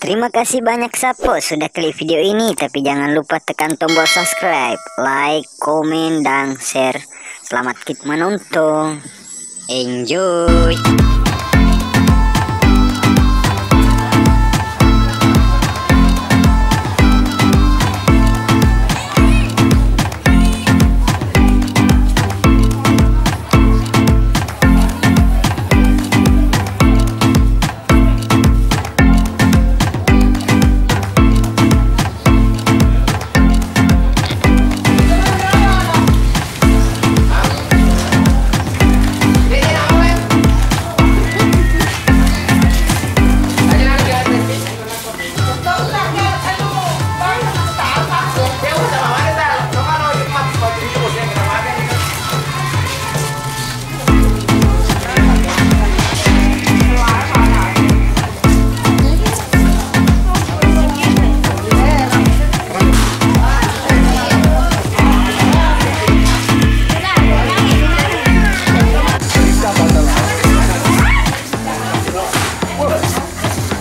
Terima kasih banyak Sapo sudah klik video ini, tapi jangan lupa tekan tombol subscribe, like, komen, dan share. Selamat menonton. Enjoy.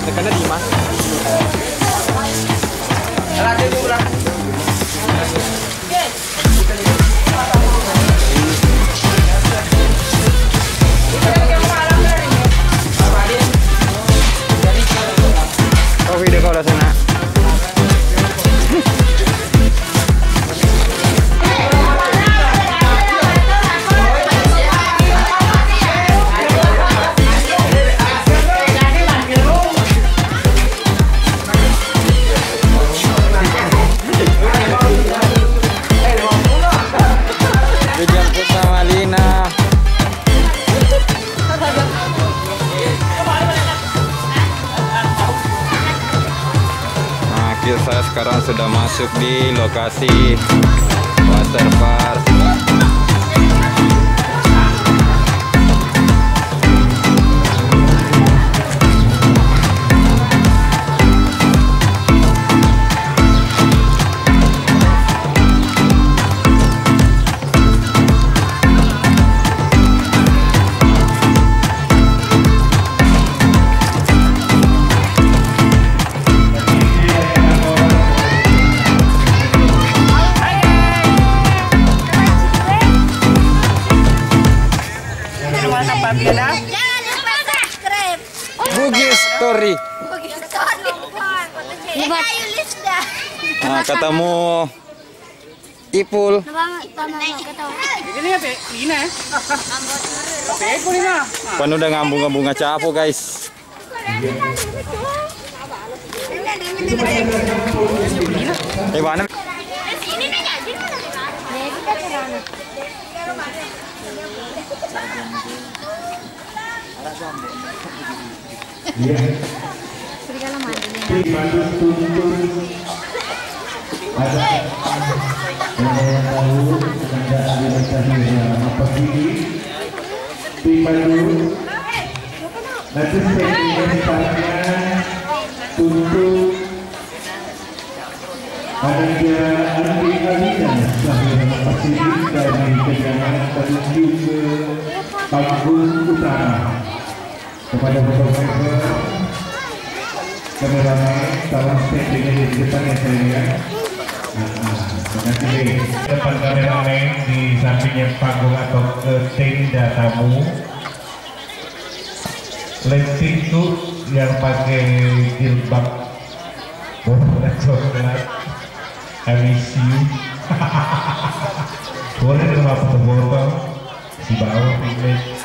Tekannya di mas. Oh, video kau udah sana. Saya sekarang sudah masuk di lokasi waterpark. Jangan lupa subscribe. Bugis Story. Nah, katamu Ipul. Pan udah ngambung-ngambung capo guys. Mana? Panggung utara kepada fotografer kameramen tolong standingnya di depan ya saya lihat. Terima kasih. Depan kameramen di sampingnya panggung atau ke tenda tamu. Lentik itu yang pakai jilbab warna coklat. I miss you. Boleh dengan foto-foto di bawah image.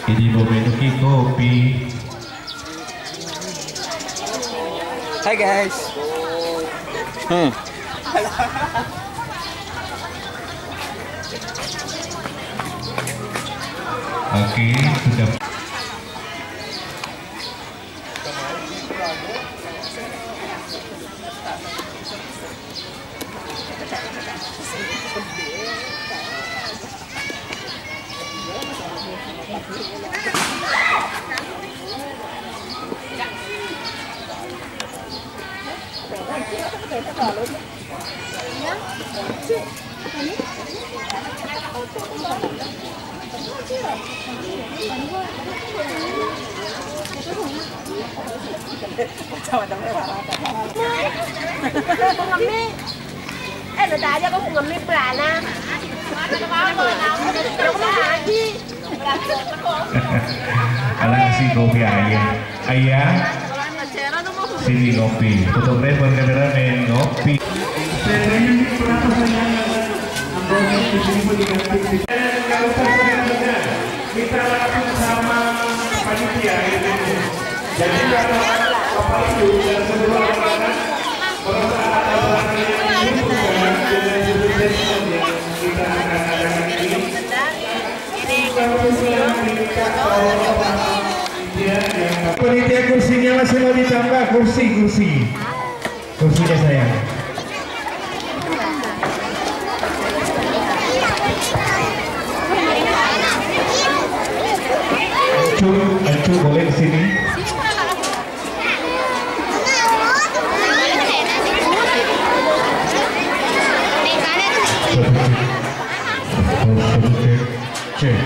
Ini Bomenuki kopi. Hai guys. Oke, sudah. Người ta cho có ngâm mi plana. Alang si kopi ayah. Ayah. Sini ngopi. Fotografer kameramen ngopi. Kita langsung sama panitia. Jadi kalau kapal itu dan semua orang merasa ada barang yang kita akan adakan ini. Panitia kursinya masih mau ditambah kursinya sayang. Acu boleh kesini. Cek.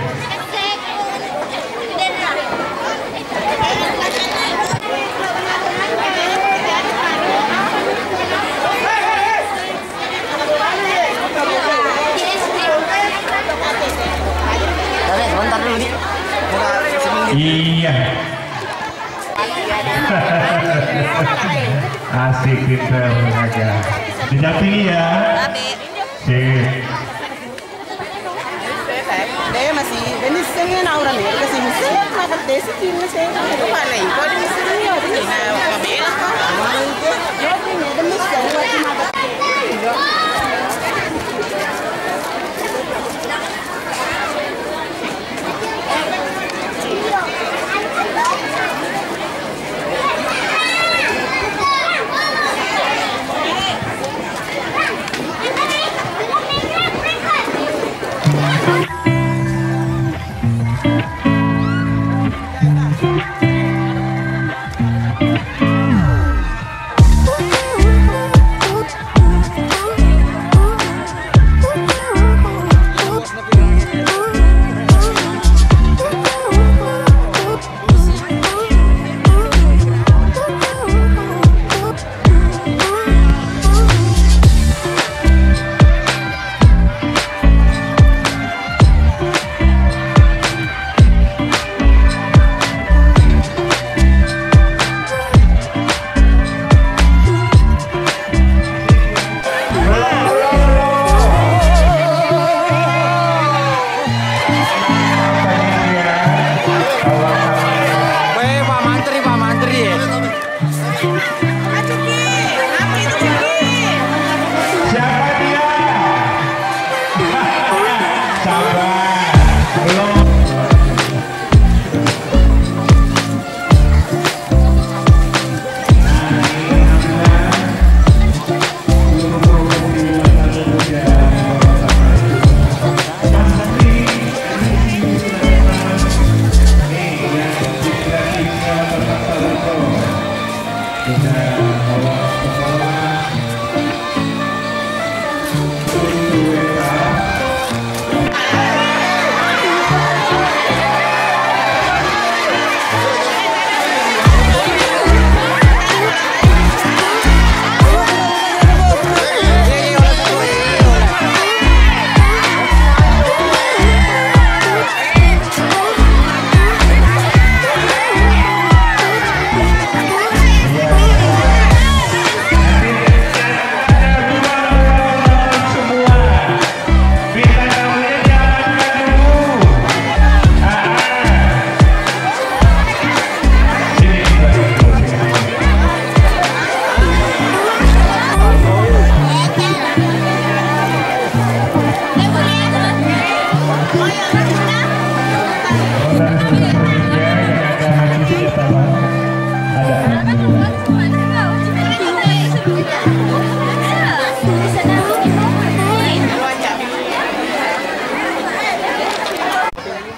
Iya. Asik pinter aja. Didampingi ya. Sip. Dia masih ini sengnya naura nih, kasi musim makan desi kini seng. Itu mana? Kau di musim ini ada ni na pabela kau. Yo ni ada musim buat makan.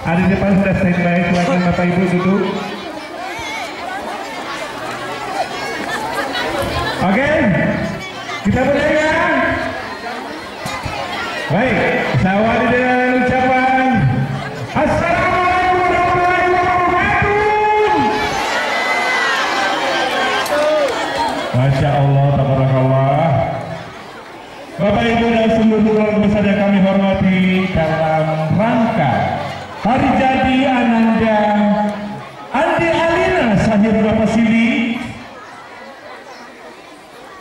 Ada di depan sudah standby, silakan Bapak Ibu duduk. Oke, kita mulai ya. Baik, saya awali dengan ucapan Assalamualaikum warahmatullahi wabarakatuh. Masya Allah, tabarakallah. Bapak Ibu dan seluruh keluarga yang kami hormati, dalam rangka hari jadi Ananda Andi Alina Sahir Bapak Sili,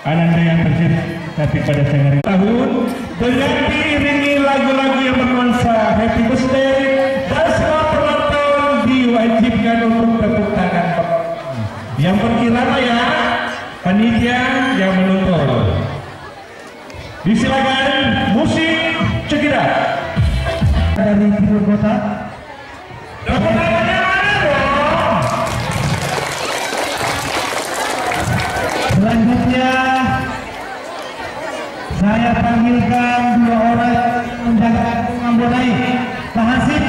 Ananda yang terjadi pada siang hari tahun, dengan diiringi lagu-lagu yang bernuansa happy birthday, dan semua penonton diwajibkan untuk tepuk tangan. Yang berkiranya ya panitia yang menuntut. Disilakan musik cekidot dari timur kota. Tepuk tangannya mana dong? Selanjutnya saya panggilkan dua orang menjaga Ambonai, Pak Hasim.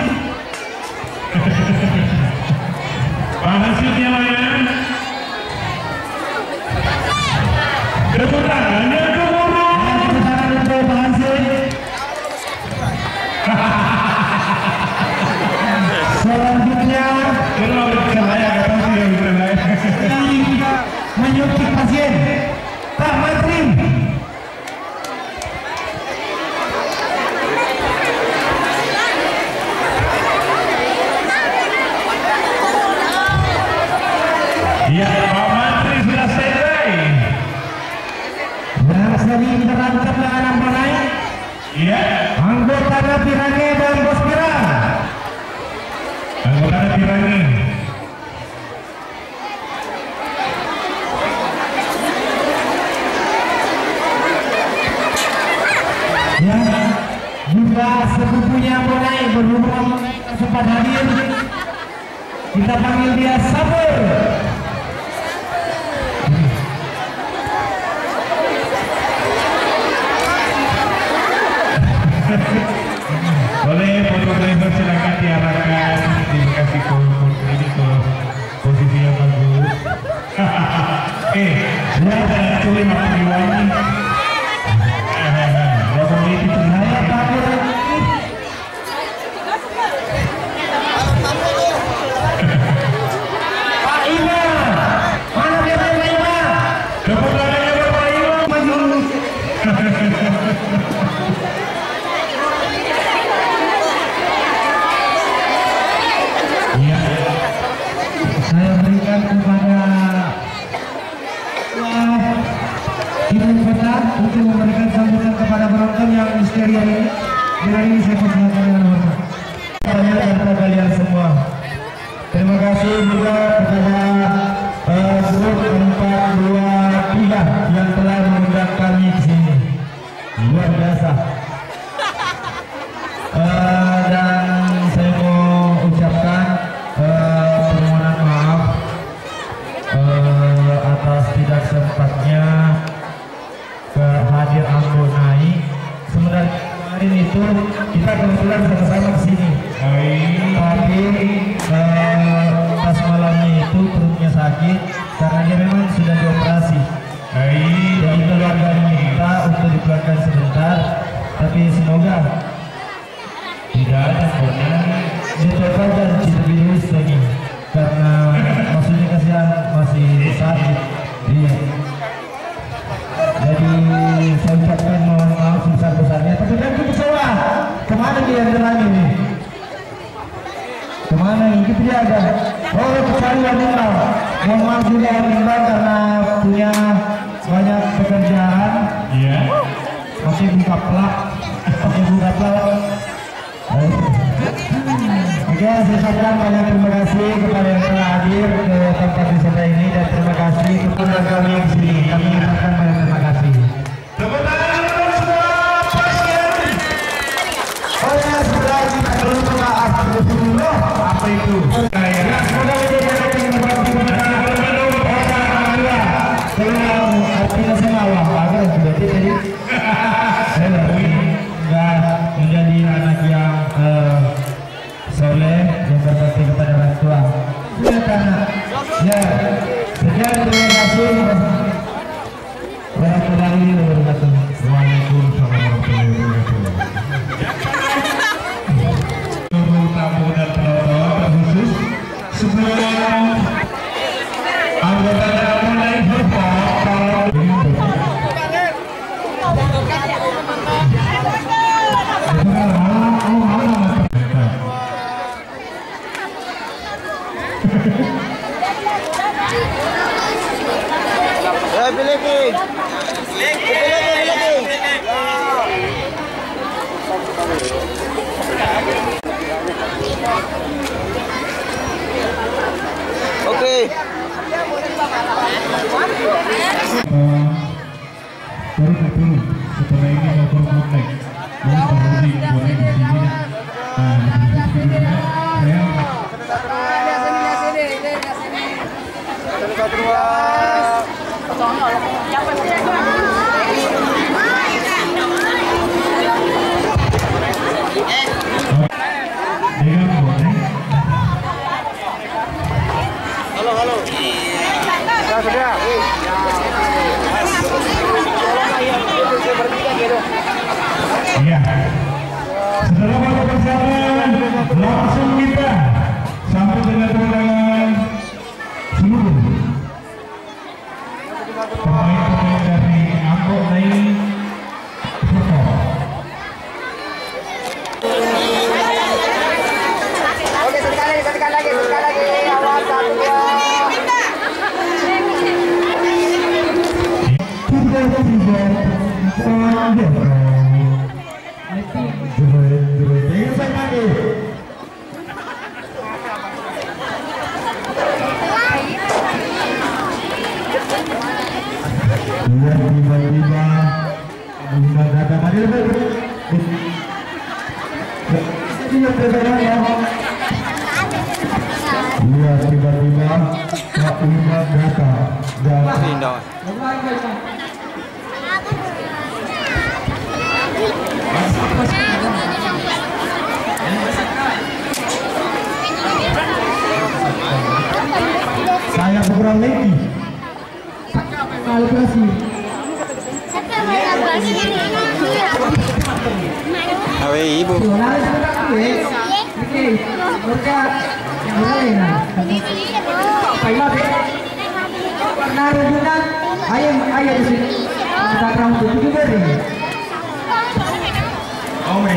Pak Hasimnya mana? Tepuk tangannya dulu. Tepuk tangan untuk Pak Hasim. Selanjutnya menyuntik pasien Pak Menteri. Ya, Pak Menteri sudah selesai. Yang sering terangkat dengan Ambonai. Iya. Anggota Pirangi dan Bos Pirang. Anggota Pirangi. Ya, juga sepupunya Ambonai berhubung sempat hadir. Kita panggil dia Sabar. Boleh fotografer silakan diarahkan, dikasih ini ke posisi yang bagus. Sudah ada cuy makan diwangi. Lalu ini saya takut. Pak Ima, mana dia Pak Ima? Tepuk tangannya Pak Ima. Maju. Saya berikan kepada ibu kota untuk memberikan sambutan kepada penonton yang misteri ini. Dengan ini saya persilakan dengan hormat. Kepada kalian semua, terima kasih juga kepada grup 423 yang telah mengundang kami ke sini. Luar biasa. Dan saya mau ucapkan permohonan maaf atas tidak sempatnya hadir Ambonai. Sebenarnya kemarin itu kita kebetulan sama-sama kesini, tapi pas malamnya itu perutnya sakit karena dia memang sudah dioperasi. Jadi keluarga minta untuk dikeluarkan sebentar, tapi semoga tidak ada dicoba dan virus lagi karena maksudnya kasihan masih sakit. Iya. Jadi saya ucapkan mohon maaf sebesar-besarnya, tapi kan kita kecewa. Kemana dia yang terang ini? Kemana ini? Kita dia ada. Oh, kecuali wanita. Mohon maaf juga wanita karena punya banyak pekerjaan. Iya. Masih buka plak. Oke, saya ucapkan banyak terima kasih kepada yang telah hadir ke tempat wisata ini, dan terima kasih kepada kami yang sini. Kami ucapkan banyak terima kasih. Tepuk tangan semua pasien. Oh ya, sudah kita perlu maaf dulu. Apa itu? Ya, semoga menjadi yang berarti kalau artinya saya Allah, agar berarti tadi saya enggak menjadi anak yang soleh yang berbakti kepada orang tua. Ya, sekian terima kasih. setelah ini motor bonek bonek di sini. Dengan bonek. Halo. Sudah. Iya. Setelah waktu persiapan, langsung kita sampai dengan pemandangan seluruh pemain-pemain dari Ambon Naik Foto. Oke, sekali lagi. Awas, 1, 2. Tiba-tiba Kak Uma datang dan Indah. saya kurang lagi kalibrasi. Awe ibu. Ayam di sini. Oh,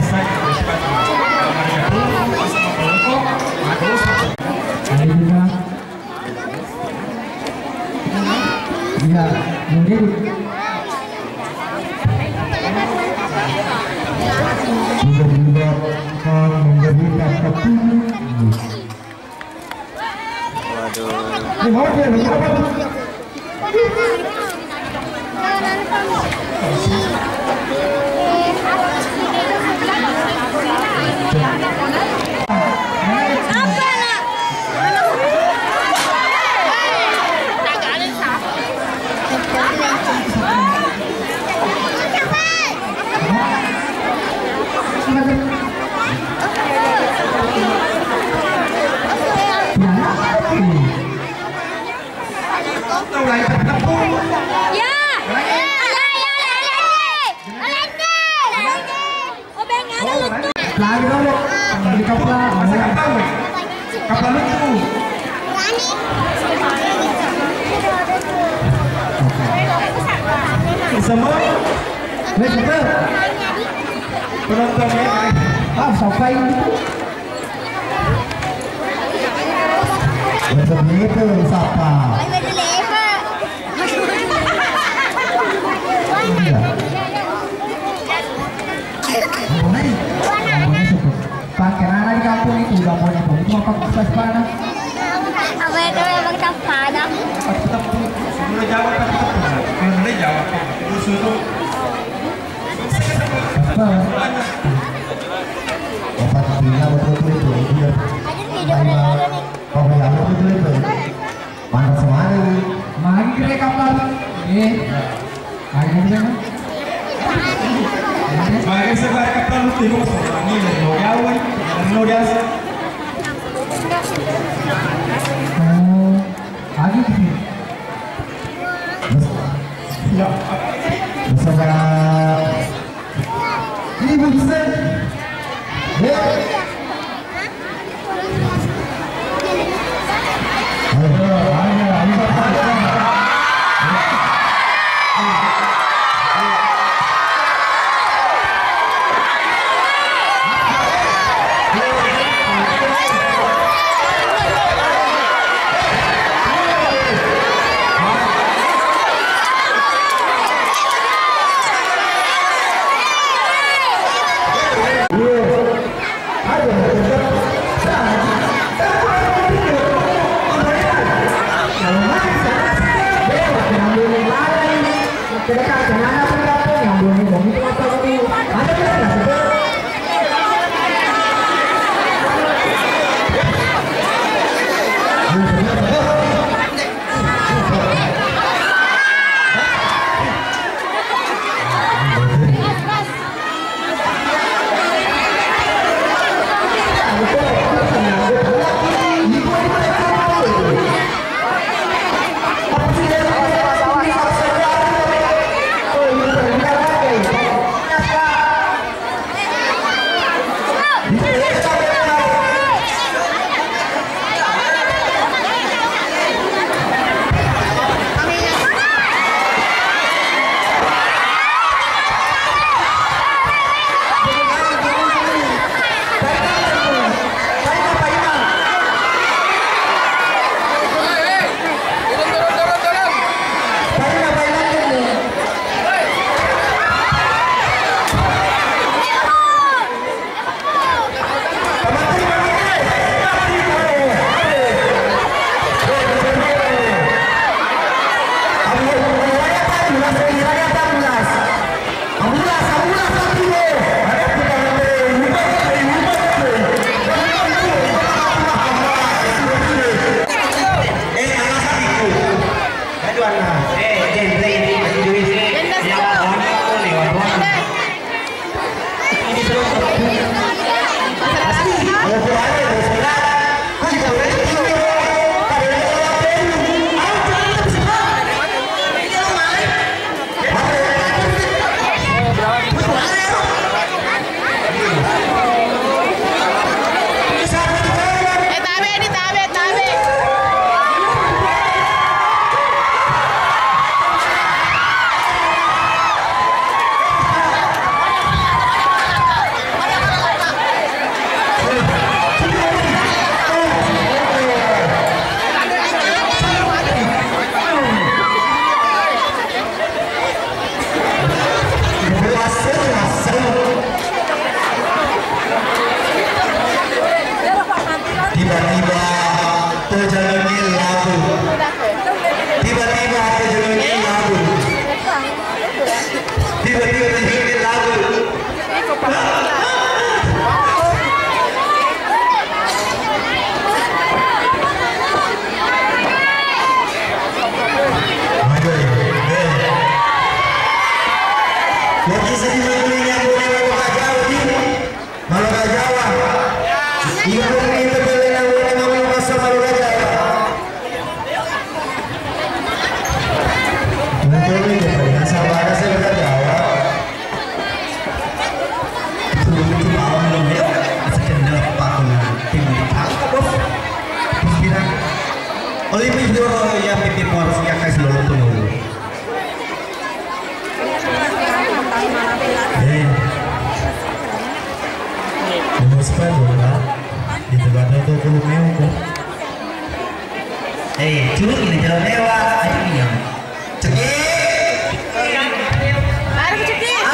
iya, mungkin menjadi lagi dong, di kapal, kapal lucu. Semua, penontonnya, sampai itu siapa? Pakai anak di kampung itu udah mau nyambung itu apa pas mana? Apa itu emang tampana? Mulai jawab mulai jawab terus itu. Apa dia betul itu dia. Aja video ada nih. Kalau yang betul itu. Mana semana? Mari kita kapal. Ayo kita. Sebagai sebuah kapal timur ini dari Nogawan, dari Nogas. Lagi sih. Ya. Bersama ini bisa. Oleh video yang pipi poros yang kasih lo tunggu. Nomor sepuluh lah. Di tempat itu kulit mewah. Curug ini jalan mewah. Ayo yang cekik. Mari cekik.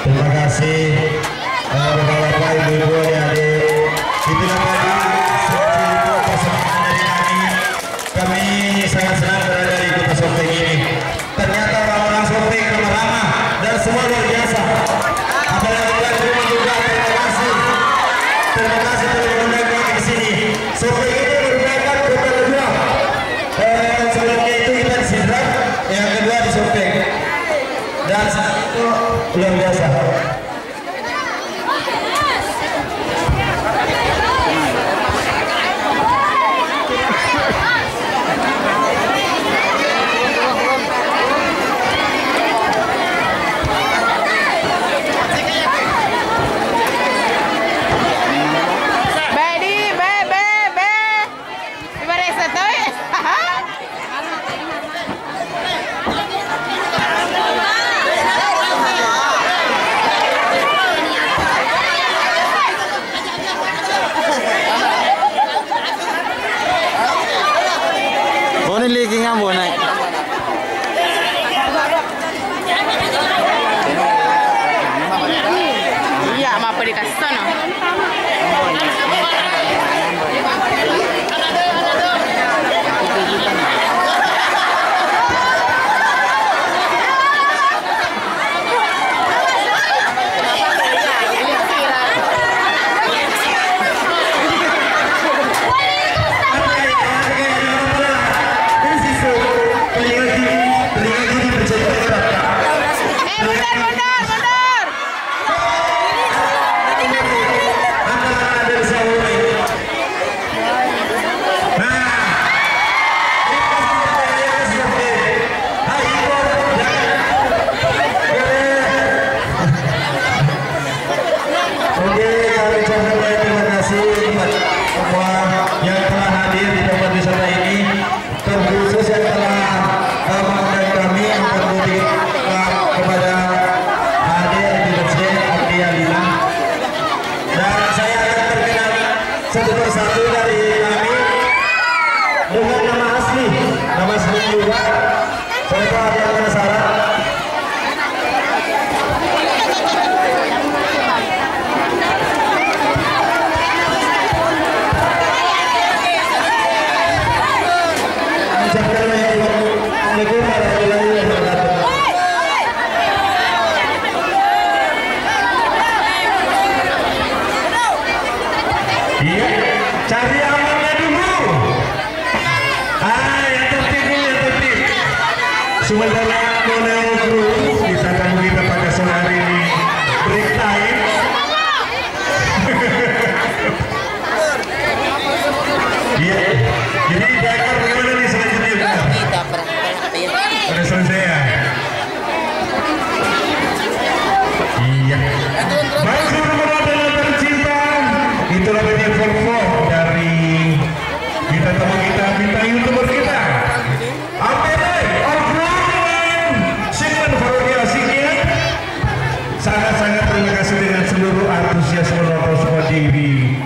Terima kasih Bapak-bapak, Ibu-ibu, adik-adik. Itulah tadi persembahan dari kami sangat senang berada di Kota Sopeng ini. Ternyata orang-orang Sopeng ramah-ramah dan semua luar biasa. Apalagi terima juga, terima kasih telah mengundang kami ke sini. Sopeng ini merupakan kota kedua. Sebelumnya itu kita di Sidrap, yang kedua di Sopeng. Dan saat itu luar biasa.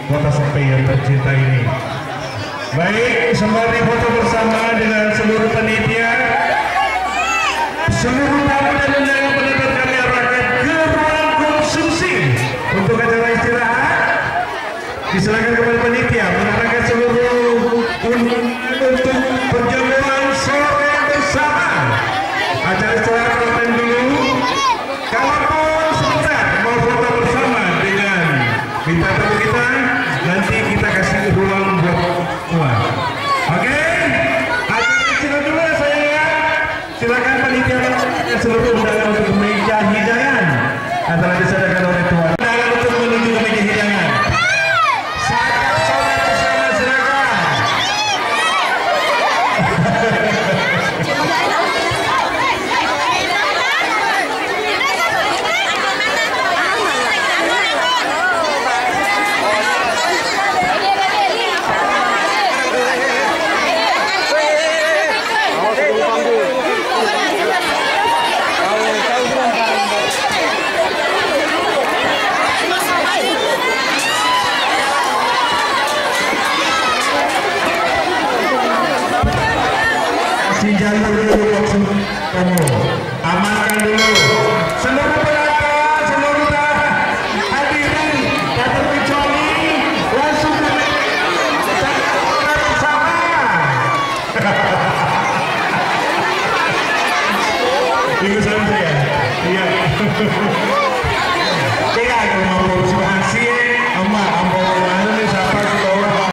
Kota Sepe yang tercinta ini. Baik, sembari foto bersama dengan seluruh panitia, seluruh tamu dan undangan penonton kami arahkan ke ruang konsumsi untuk acara istirahat. Disilakan kepada panitia mengarahkan seluruh untuk perjamuan sore bersama. Acara istirahat konten dulu. Kalaupun sebentar mau foto bersama dengan minta temu kita, nanti kita kasih ruang buat keluar. Oke? Acara istirahat dulu ya sayang. Silakan panitia mengarahkan seluruh undangan untuk meja hidangan. Antara disediakan oleh tuan. Undangan untuk menuju ke meja hidangan. Jalur dulu maksud kamu, amankan dulu seluruh penonton, seluruh hadirin tak terkecuali langsung bersama. Ikut sama saya, iya. Kita akan mau bersih sama ambon lalu nih siapa di bawah.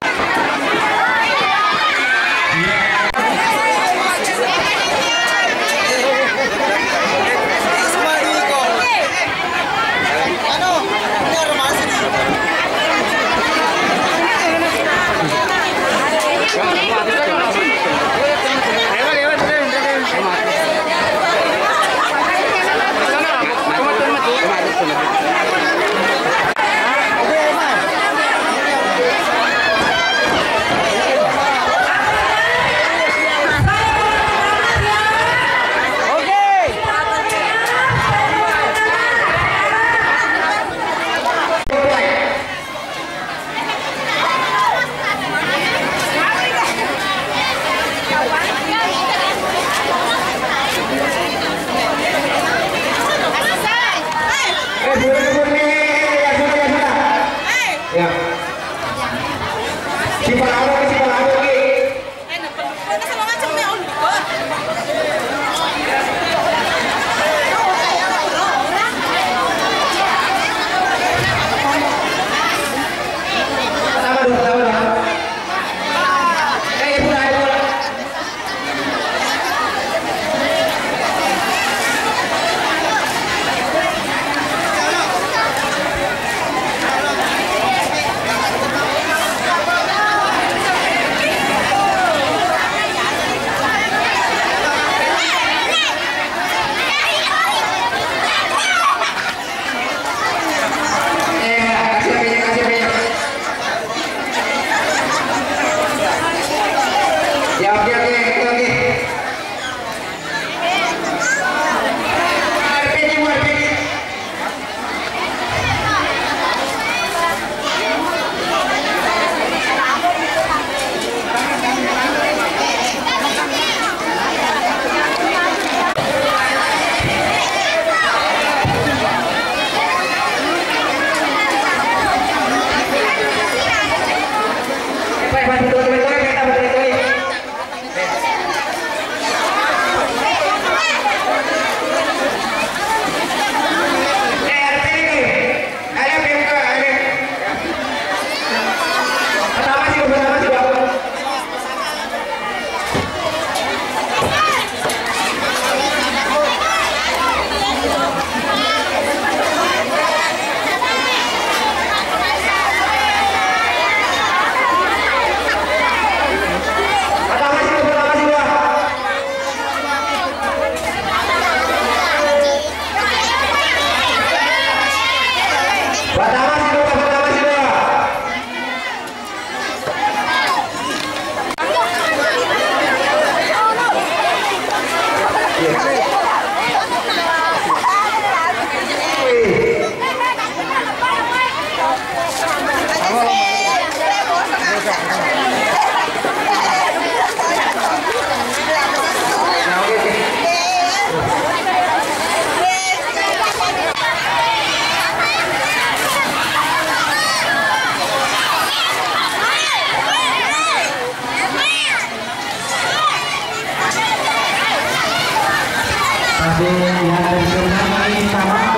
ya dari turnamen sama